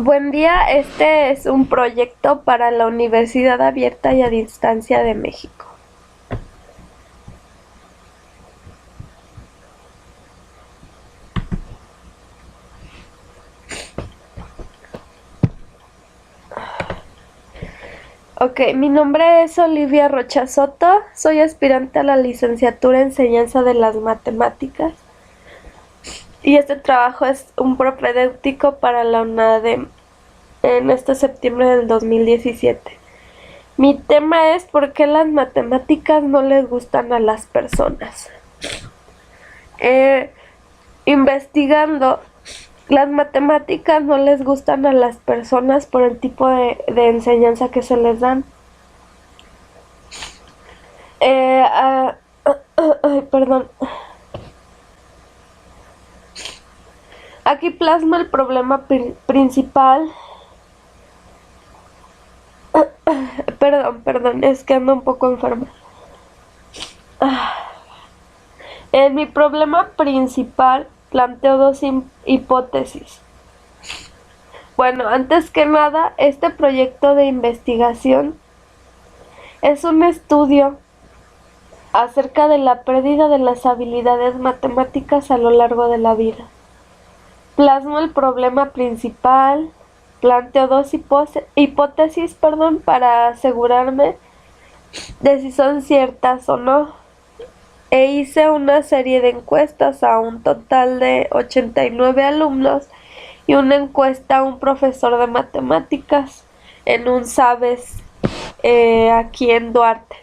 Buen día, este es un proyecto para la Universidad Abierta y a Distancia de México. Ok, mi nombre es Olivia Rocha Soto, soy aspirante a la licenciatura en Enseñanza de las Matemáticas y este trabajo es un propedéutico para la UNADEM en este septiembre del 2017. Mi tema es ¿por qué las matemáticas no les gustan a las personas? Investigando, las matemáticas no les gustan a las personas por el tipo de enseñanza que se les dan. Perdón. Aquí plasma el problema principal. Perdón, es que ando un poco enferma. En mi problema principal planteo dos hipótesis. Bueno, antes que nada, este proyecto de investigación es un estudio acerca de la pérdida de las habilidades matemáticas a lo largo de la vida. Plasmo el problema principal, planteo dos hipótesis para asegurarme de si son ciertas o no. E hice una serie de encuestas a un total de 89 alumnos y una encuesta a un profesor de matemáticas en un SABES aquí en Duarte.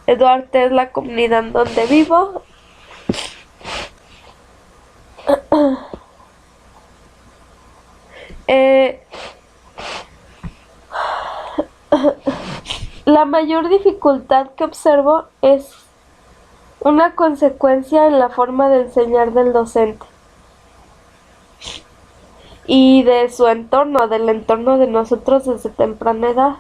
Duarte es la comunidad donde vivo. La mayor dificultad que observo es una consecuencia en la forma de enseñar del docente y de su entorno, del entorno de nosotros desde temprana edad.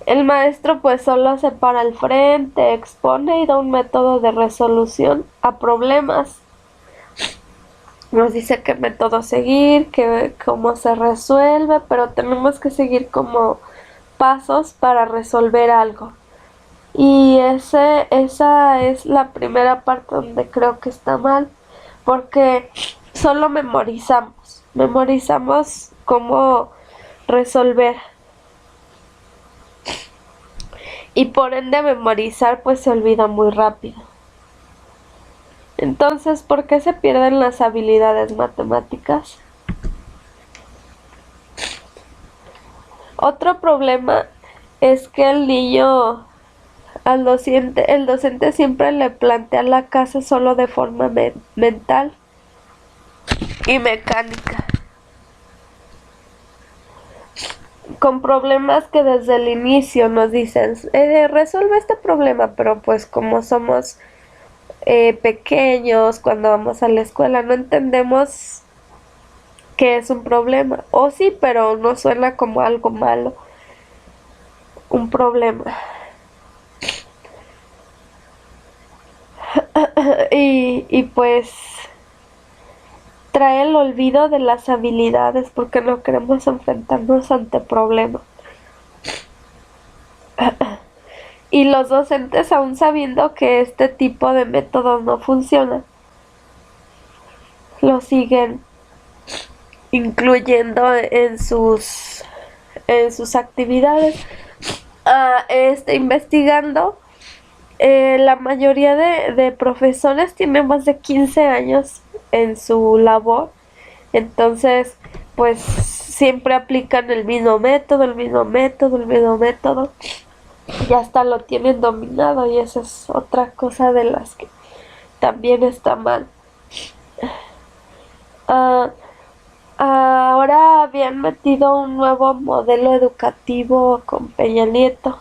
El maestro pues solo se para al frente, expone y da un método de resolución a problemas. Nos dice qué método seguir, cómo se resuelve, pero tenemos que seguir como pasos para resolver algo. Y esa es la primera parte donde creo que está mal, porque solo memorizamos cómo resolver. Y por ende memorizar pues se olvida muy rápido. Entonces, ¿por qué se pierden las habilidades matemáticas? Otro problema es que el docente siempre le plantea la clase solo de forma mental y mecánica, con problemas que desde el inicio nos dicen, resuelve este problema, pero pues como somos pequeños, cuando vamos a la escuela no entendemos que es un problema, o sí, pero no suena como algo malo, un problema. y pues trae el olvido de las habilidades porque no queremos enfrentarnos ante problemas. Y los docentes, aún sabiendo que este tipo de métodos no funciona, lo siguen incluyendo en sus actividades. Investigando, la mayoría de profesores tienen más de 15 años en su labor, entonces pues siempre aplican el mismo método y hasta lo tienen dominado, y esa es otra cosa de las que también está mal. Ahora habían metido un nuevo modelo educativo con Peña Nieto.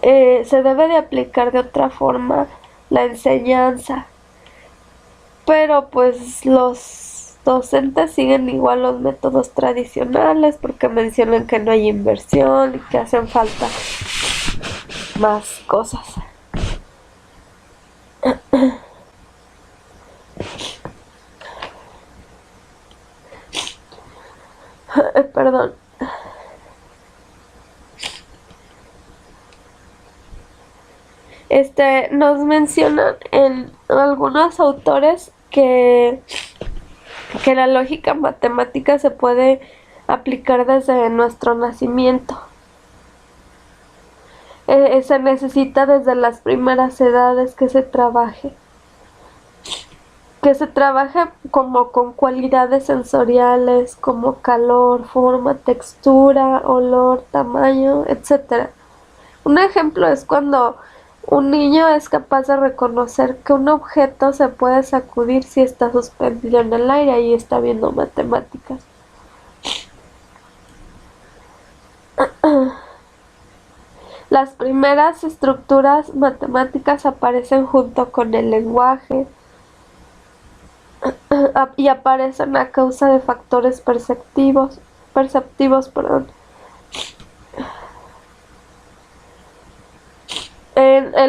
Se debe de aplicar de otra forma la enseñanza, pero pues los docentes siguen igual los métodos tradicionales porque mencionan que no hay inversión y que hacen falta más cosas. perdón. Nos mencionan en algunos autores que la lógica matemática se puede aplicar desde nuestro nacimiento. Se necesita desde las primeras edades que se trabaje como con cualidades sensoriales como calor, forma, textura, olor, tamaño, etc. Un ejemplo es cuando un niño es capaz de reconocer que un objeto se puede sacudir si está suspendido en el aire y está viendo matemáticas. Las primeras estructuras matemáticas aparecen junto con el lenguaje y aparecen a causa de factores perceptivos.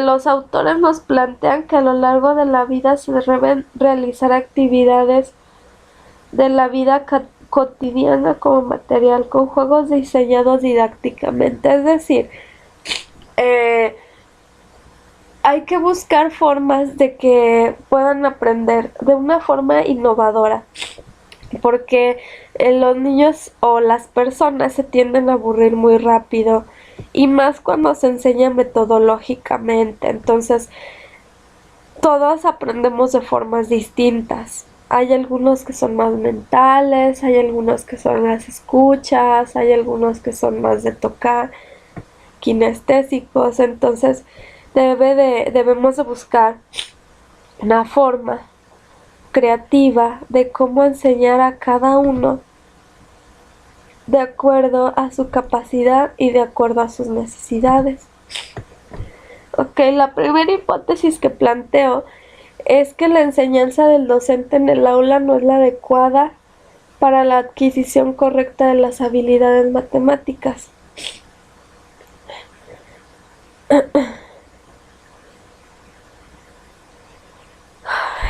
Los autores nos plantean que a lo largo de la vida se deben realizar actividades de la vida cotidiana como material con juegos diseñados didácticamente, es decir, hay que buscar formas de que puedan aprender de una forma innovadora, porque los niños o las personas se tienden a aburrir muy rápido y más cuando se enseña metodológicamente. Entonces todos aprendemos de formas distintas. Hay algunos que son más mentales, hay algunos que son las escuchas, hay algunos que son más de tocar, kinestésicos. Entonces debemos de buscar una forma creativa de cómo enseñar a cada uno de acuerdo a su capacidad y de acuerdo a sus necesidades. Ok, la primera hipótesis que planteo es que la enseñanza del docente en el aula no es la adecuada para la adquisición correcta de las habilidades matemáticas.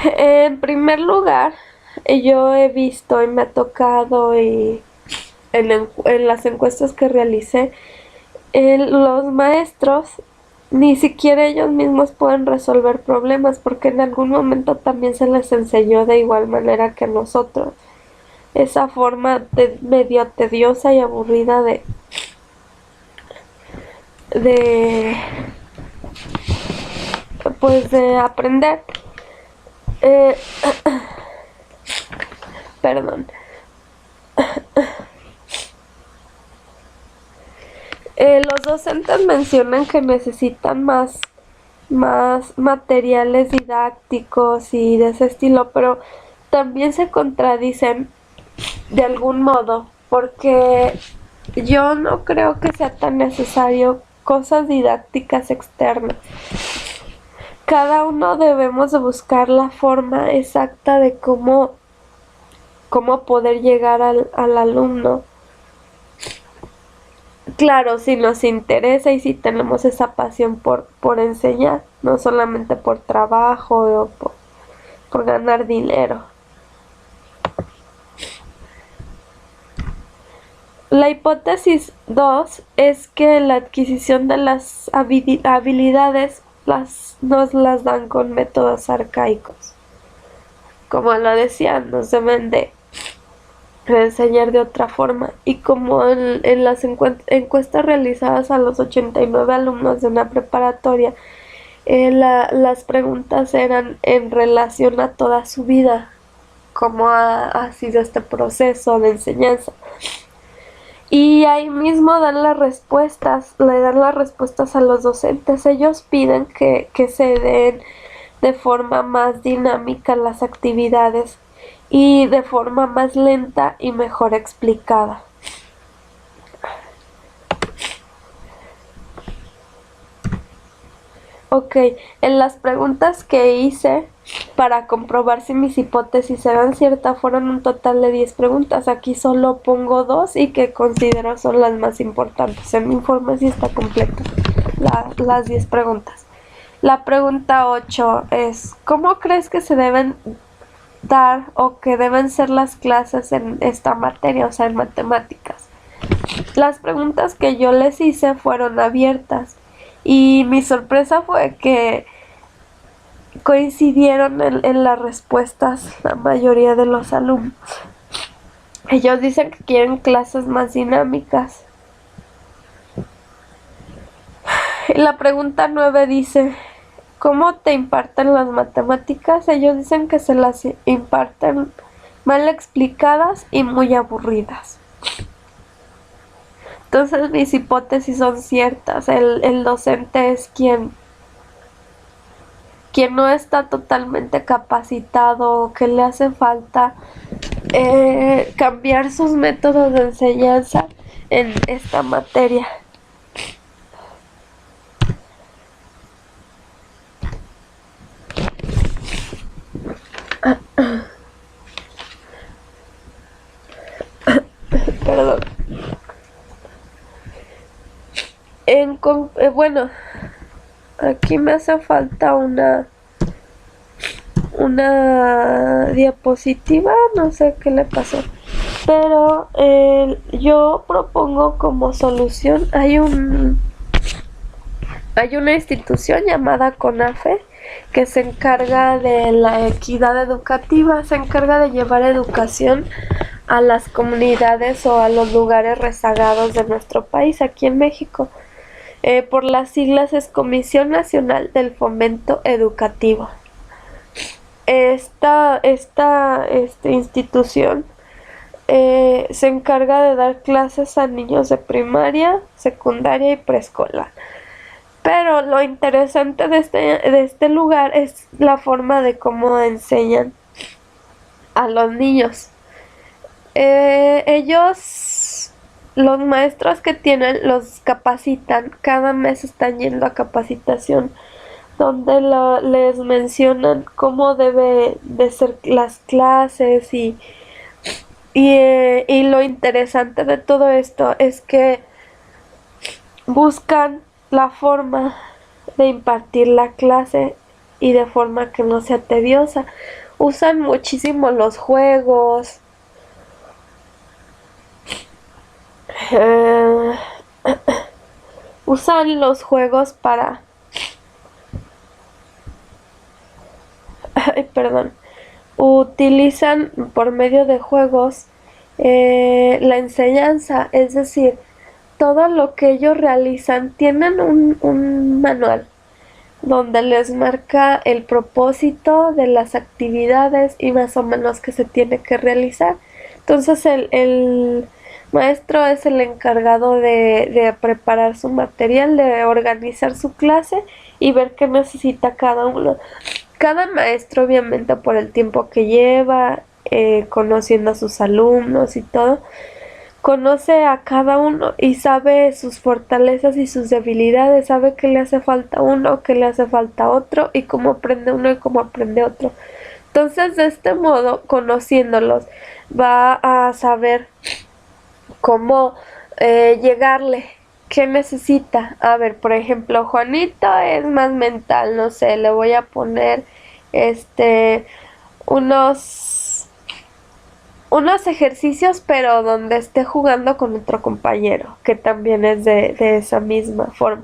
En primer lugar, yo he visto y me ha tocado y en las encuestas que realicé, los maestros ni siquiera ellos mismos pueden resolver problemas porque en algún momento también se les enseñó de igual manera que nosotros. Esa forma medio tediosa y aburrida de aprender. Perdón. Los docentes mencionan que necesitan más materiales didácticos y de ese estilo, pero también se contradicen de algún modo, porque yo no creo que sea tan necesario cosas didácticas externas. Cada uno debemos de buscar la forma exacta de cómo poder llegar al alumno. Claro, si nos interesa y si tenemos esa pasión por enseñar, no solamente por trabajo o por ganar dinero. La hipótesis 2 es que la adquisición de las habilidades nos las dan con métodos arcaicos. Como lo decía, nos deben de enseñar de otra forma, y como en las encuestas realizadas a los 89 alumnos de una preparatoria, las preguntas eran en relación a toda su vida, cómo ha sido este proceso de enseñanza, y ahí mismo le dan las respuestas a los docentes. Ellos piden que se den de forma más dinámica las actividades y de forma más lenta y mejor explicada. Ok, en las preguntas que hice para comprobar si mis hipótesis eran ciertas fueron un total de 10 preguntas. Aquí solo pongo 2 y que considero son las más importantes. En mi informe sí está completa las 10 preguntas. La pregunta 8 es: ¿cómo crees que se deben dar o que deben ser las clases en esta materia, o sea, en matemáticas? Las preguntas que yo les hice fueron abiertas y mi sorpresa fue que coincidieron en las respuestas la mayoría de los alumnos. Ellos dicen que quieren clases más dinámicas. La pregunta 9 dice, ¿cómo te imparten las matemáticas? Ellos dicen que se las imparten mal explicadas y muy aburridas. Entonces mis hipótesis son ciertas. El docente es quien no está totalmente capacitado, que le hace falta cambiar sus métodos de enseñanza en esta materia. Perdón. Bueno, aquí me hace falta una diapositiva, no sé qué le pasó, pero yo propongo como solución, hay una institución llamada CONAFE que se encarga de la equidad educativa, se encarga de llevar educación a las comunidades o a los lugares rezagados de nuestro país, aquí en México. Por las siglas es Comisión Nacional del Fomento Educativo. Esta institución se encarga de dar clases a niños de primaria, secundaria y preescolar. Pero lo interesante de este lugar es la forma de cómo enseñan a los niños. Los maestros que tienen, los capacitan, cada mes están yendo a capacitación donde les mencionan cómo debe de ser las clases y lo interesante de todo esto es que buscan la forma de impartir la clase y de forma que no sea tediosa. Usan muchísimo los juegos. Usan los juegos para... Utilizan por medio de juegos la enseñanza, es decir, todo lo que ellos realizan tienen un manual donde les marca el propósito de las actividades y más o menos que se tiene que realizar. Entonces el maestro es el encargado de preparar su material, de organizar su clase y ver qué necesita cada uno. Cada maestro, obviamente, por el tiempo que lleva, conociendo a sus alumnos y todo, conoce a cada uno y sabe sus fortalezas y sus debilidades, sabe qué le hace falta a uno, qué le hace falta a otro y cómo aprende uno y cómo aprende otro. Entonces, de este modo, conociéndolos, va a saber cómo llegarle. ¿Qué necesita? A ver, por ejemplo, Juanito es más mental, no sé, le voy a poner unos ejercicios, pero donde esté jugando con otro compañero, que también es de esa misma forma.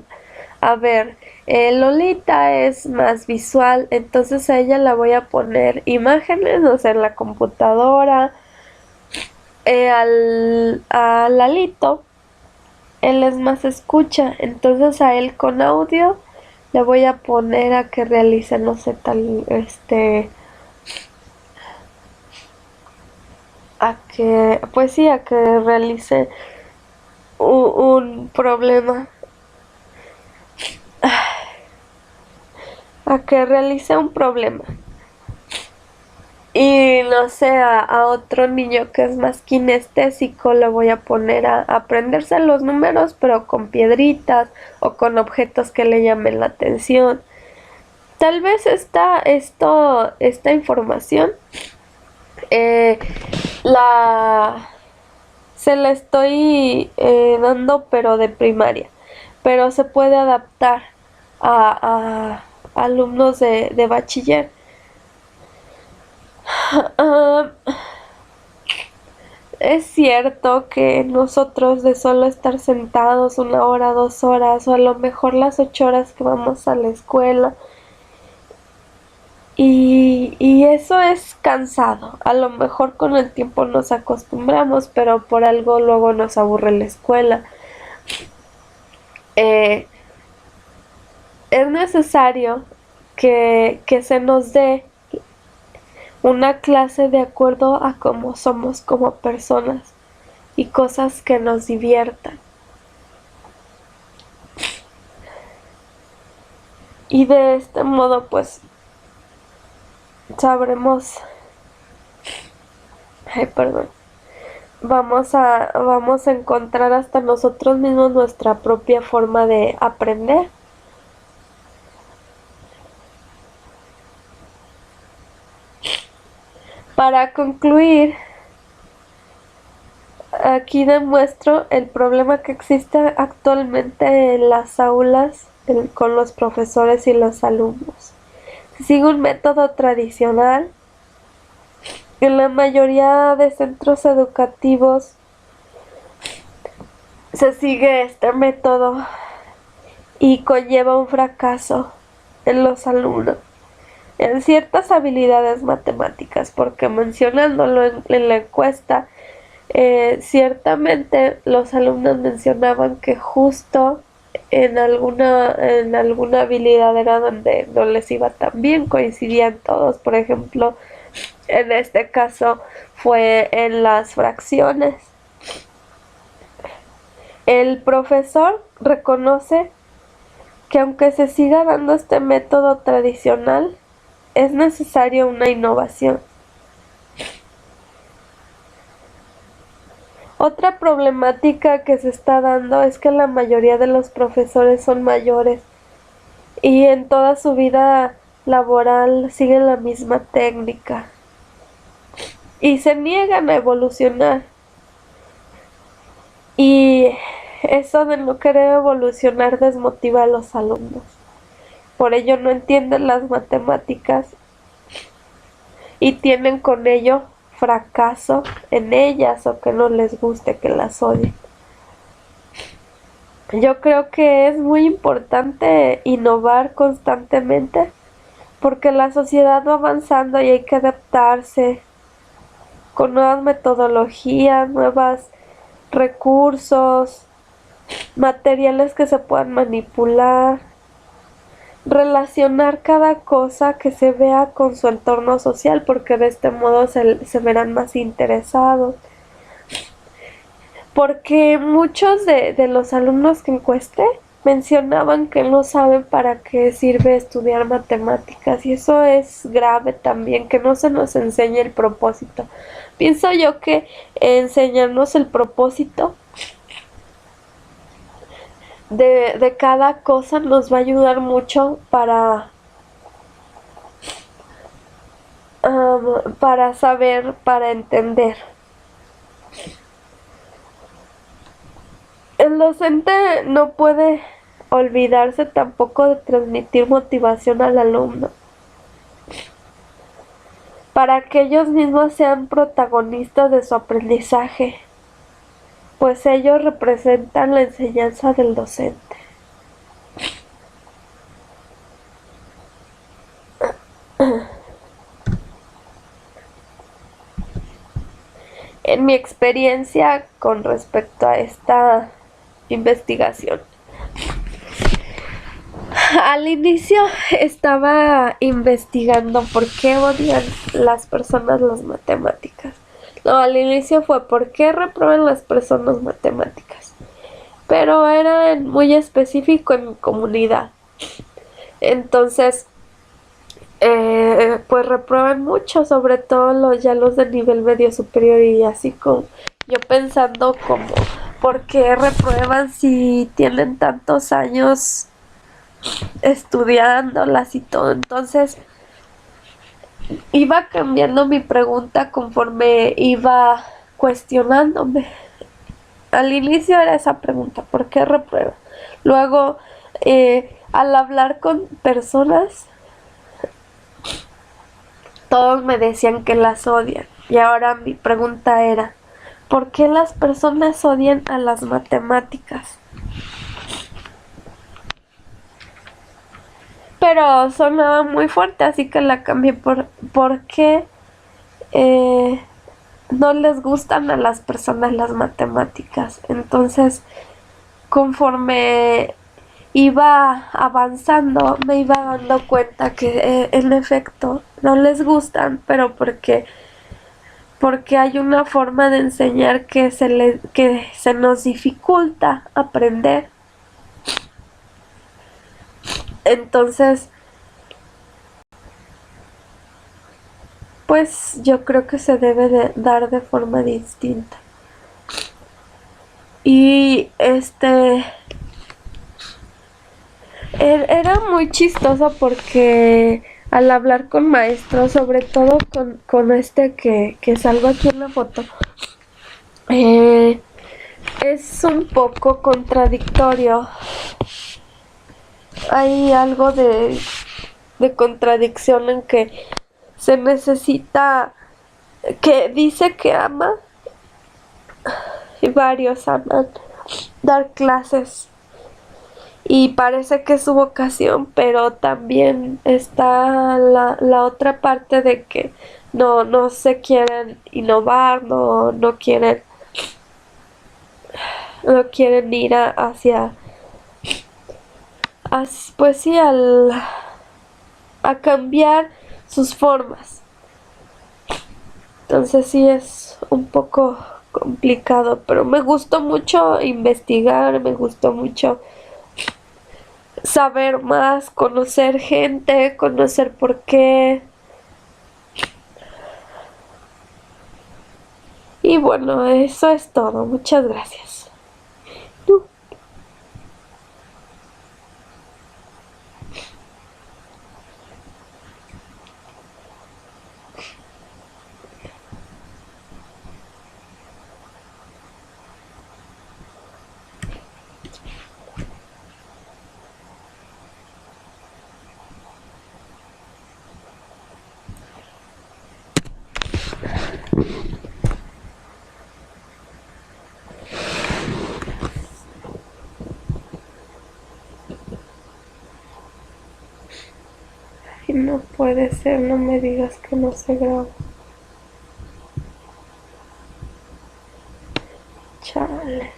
A ver, Lolita es más visual, entonces a ella la voy a poner imágenes, no sé, en la computadora. A Lalito, él es más escucha, entonces a él con audio le voy a poner a que realice, no sé, a que realice un problema, a que realice un problema. Y no sé, a otro niño que es más kinestésico le voy a poner a aprenderse los números, pero con piedritas o con objetos que le llamen la atención. Tal vez esta información se la estoy dando, pero de primaria, pero se puede adaptar a alumnos de bachiller. es cierto que nosotros de solo estar sentados 1 hora, 2 horas, o a lo mejor las 8 horas que vamos a la escuela, y eso es cansado. A lo mejor con el tiempo nos acostumbramos, pero por algo luego nos aburre la escuela. Es necesario que se nos dé una clase de acuerdo a cómo somos como personas y cosas que nos diviertan. Y de este modo pues sabremos, vamos a encontrar hasta nosotros mismos nuestra propia forma de aprender. Para concluir, aquí demuestro el problema que existe actualmente en las aulas con los profesores y los alumnos. Se sigue un método tradicional. En la mayoría de centros educativos se sigue este método y conlleva un fracaso en los alumnos en ciertas habilidades matemáticas, porque mencionándolo en la encuesta, ciertamente los alumnos mencionaban que justo en alguna habilidad era donde no les iba tan bien, coincidían todos. Por ejemplo, en este caso fue en las fracciones. El profesor reconoce que aunque se siga dando este método tradicional, es necesaria una innovación. Otra problemática que se está dando es que la mayoría de los profesores son mayores y en toda su vida laboral siguen la misma técnica y se niegan a evolucionar. Y eso de no querer evolucionar desmotiva a los alumnos. Por ello no entienden las matemáticas y tienen con ello fracaso en ellas, o que no les guste, que las odien. Yo creo que es muy importante innovar constantemente porque la sociedad va avanzando y hay que adaptarse con nuevas metodologías, nuevos recursos, materiales que se puedan manipular, relacionar cada cosa que se vea con su entorno social, porque de este modo se verán más interesados. Porque muchos de los alumnos que encuesté mencionaban que no saben para qué sirve estudiar matemáticas, y eso es grave también, que no se nos enseñe el propósito. Pienso yo que enseñarnos el propósito de cada cosa nos va a ayudar mucho para saber, para entender. El docente no puede olvidarse tampoco de transmitir motivación al alumno, para que ellos mismos sean protagonistas de su aprendizaje, pues ellos representan la enseñanza del docente. En mi experiencia con respecto a esta investigación, al inicio estaba investigando por qué odian las personas las matemáticas. No, al inicio fue por qué reprueban las personas matemáticas, pero era muy específico en mi comunidad. Entonces, pues reprueban mucho, sobre todo los de nivel medio superior, y así como yo pensando como, ¿por qué reprueban si tienen tantos años estudiándolas y todo? Entonces iba cambiando mi pregunta conforme iba cuestionándome. Al inicio era esa pregunta, ¿por qué reprueba? Luego, al hablar con personas, todos me decían que las odian. Y ahora mi pregunta era, ¿Por qué las personas odian a las matemáticas? Pero sonaba muy fuerte, así que la cambié por qué no les gustan a las personas las matemáticas. Entonces, conforme iba avanzando, me iba dando cuenta que en efecto no les gustan, pero porque hay una forma de enseñar que se nos dificulta aprender. Entonces, pues yo creo que se debe de dar de forma distinta. Y era muy chistoso porque al hablar con maestros, sobre todo con que salgo aquí en la foto, es un poco contradictorio. Hay algo de contradicción en que se necesita, que dice que ama y varios aman dar clases y parece que es su vocación, pero también está la otra parte de que no se quieren innovar, no quieren ir pues sí, a cambiar sus formas. Entonces sí es un poco complicado, pero me gustó mucho investigar, me gustó mucho saber más, conocer gente, conocer por qué. Y bueno, eso es todo. Muchas gracias. Y no puede ser, no me digas que no se graba. Chale.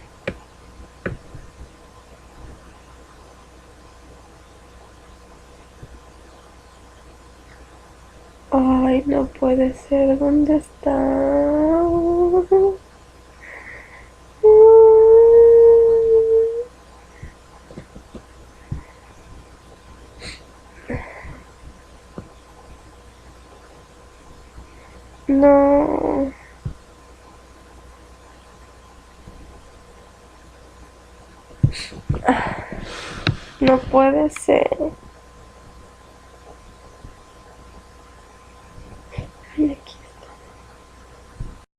Ay, no puede ser. ¿Dónde está? No. No puede ser. Aquí.